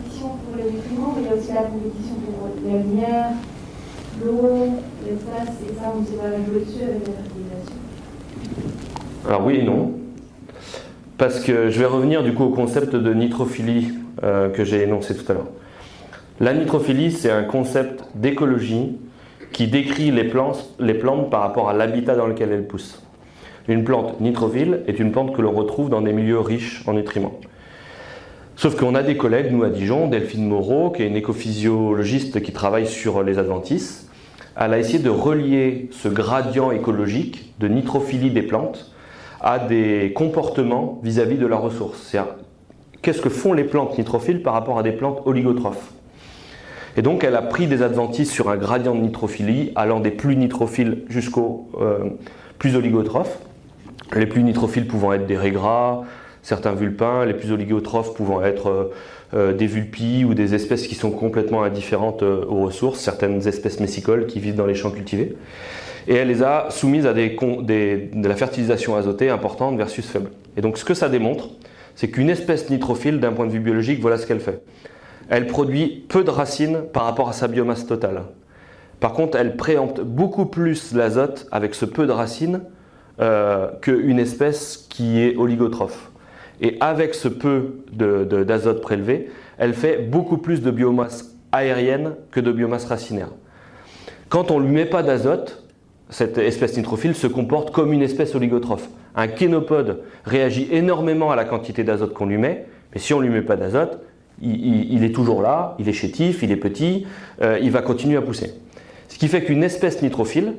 compétition pour les nutriments, mais il y a aussi la compétition pour la lumière, l'eau, l'espace, et ça, on ne sait pas jouer dessus avec la fertilisation. Alors oui et non. Parce que je vais revenir du coup au concept de nitrophilie que j'ai énoncé tout à l'heure. La nitrophilie, c'est un concept d'écologie qui décrit les plantes par rapport à l'habitat dans lequel elles poussent. Une plante nitrophile est une plante que l'on retrouve dans des milieux riches en nutriments. Sauf qu'on a des collègues, nous à Dijon, Delphine Moreau, qui est une écophysiologiste qui travaille sur les adventices. Elle a essayé de relier ce gradient écologique de nitrophilie des plantes à des comportements vis-à-vis de la ressource. C'est-à-dire, qu'est-ce que font les plantes nitrophiles par rapport à des plantes oligotrophes? Et donc elle a pris des adventices sur un gradient de nitrophilie allant des plus nitrophiles jusqu'aux plus oligotrophes. Les plus nitrophiles pouvant être des raigrats, certains vulpins, les plus oligotrophes pouvant être des vulpes ou des espèces qui sont complètement indifférentes aux ressources, certaines espèces messicoles qui vivent dans les champs cultivés. Et elle les a soumises à de la fertilisation azotée importante versus faible. Et donc ce que ça démontre, c'est qu'une espèce nitrophile, d'un point de vue biologique, voilà ce qu'elle fait. Elle produit peu de racines par rapport à sa biomasse totale. Par contre, elle préempte beaucoup plus l'azote avec ce peu de racines qu'une espèce qui est oligotrophe. Et avec ce peu d'azote prélevé, elle fait beaucoup plus de biomasse aérienne que de biomasse racinaire. Quand on ne lui met pas d'azote, cette espèce nitrophile se comporte comme une espèce oligotrophe. Un kénopode réagit énormément à la quantité d'azote qu'on lui met, mais si on ne lui met pas d'azote, il est toujours là, il est chétif, il est petit, il va continuer à pousser. Ce qui fait qu'une espèce nitrophile,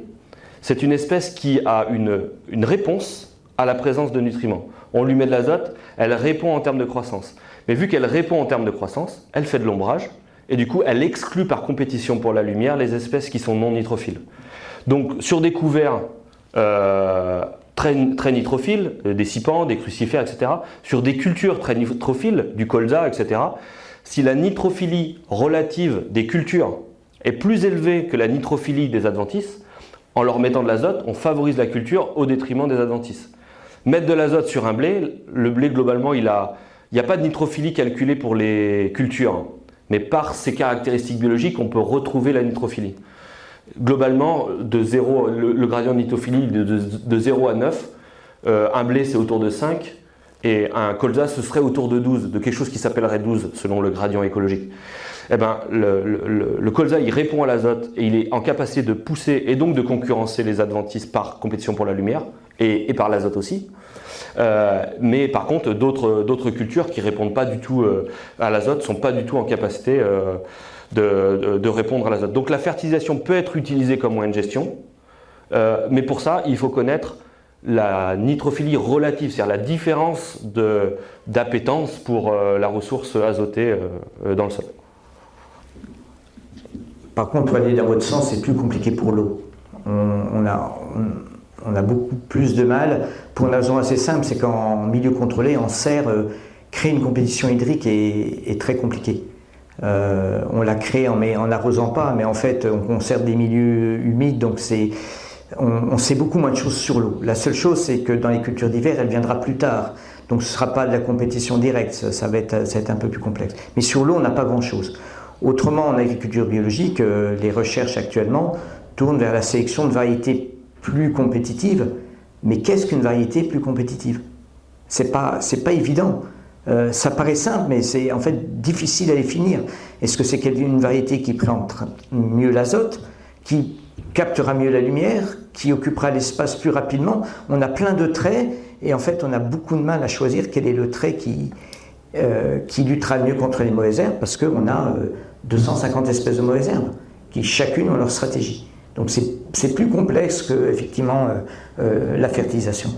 c'est une espèce qui a une réponse à la présence de nutriments. On lui met de l'azote, elle répond en termes de croissance. Mais vu qu'elle répond en termes de croissance, elle fait de l'ombrage, et du coup elle exclut par compétition pour la lumière les espèces qui sont non nitrophiles. Donc sur des couverts très nitrophiles, des cypans, des crucifères, etc., sur des cultures très nitrophiles, du colza, etc., si la nitrophilie relative des cultures est plus élevée que la nitrophilie des adventices, en leur mettant de l'azote, on favorise la culture au détriment des adventices. Mettre de l'azote sur un blé, le blé globalement, il n'y a pas de nitrophilie calculée pour les cultures, mais par ses caractéristiques biologiques, on peut retrouver la nitrophilie. Globalement, le gradient de nitrophilie de 0 à 9, un blé c'est autour de 5 et un colza ce serait autour de 12, de quelque chose qui s'appellerait 12 selon le gradient écologique. Eh ben, le colza il répond à l'azote et il est en capacité de pousser et donc de concurrencer les adventices par compétition pour la lumière et par l'azote aussi. Mais par contre d'autres cultures qui ne répondent pas du tout à l'azote ne sont pas du tout en capacité de répondre à l'azote. Donc la fertilisation peut être utilisée comme moyen de gestion, mais pour ça il faut connaître la nitrophilie relative, c'est-à-dire la différence d'appétence pour la ressource azotée dans le sol. Par contre, pour aller dans votre sens, c'est plus compliqué pour l'eau. On a beaucoup plus de mal, pour une raison assez simple, c'est qu'en milieu contrôlé, en serre, créer une compétition hydrique est très compliqué. On la crée en n'arrosant pas, mais en fait, on conserve des milieux humides, donc on sait beaucoup moins de choses sur l'eau. La seule chose, c'est que dans les cultures d'hiver, elle viendra plus tard. Donc ce ne sera pas de la compétition directe, ça va être un peu plus complexe. Mais sur l'eau, on n'a pas grand-chose. Autrement, en agriculture biologique, les recherches actuellement tournent vers la sélection de variétés plus compétitives. Mais qu'est-ce qu'une variété plus compétitive? C'est pas évident. Ça paraît simple, mais c'est en fait difficile à définir. Est-ce que c'est une variété qui prend mieux l'azote, qui captera mieux la lumière, qui occupera l'espace plus rapidement? On a plein de traits et en fait on a beaucoup de mal à choisir quel est le trait qui luttera mieux contre les mauvaises herbes, parce qu'on a 250 espèces de mauvaises herbes qui chacune ont leur stratégie. Donc c'est plus complexe que effectivement la fertilisation.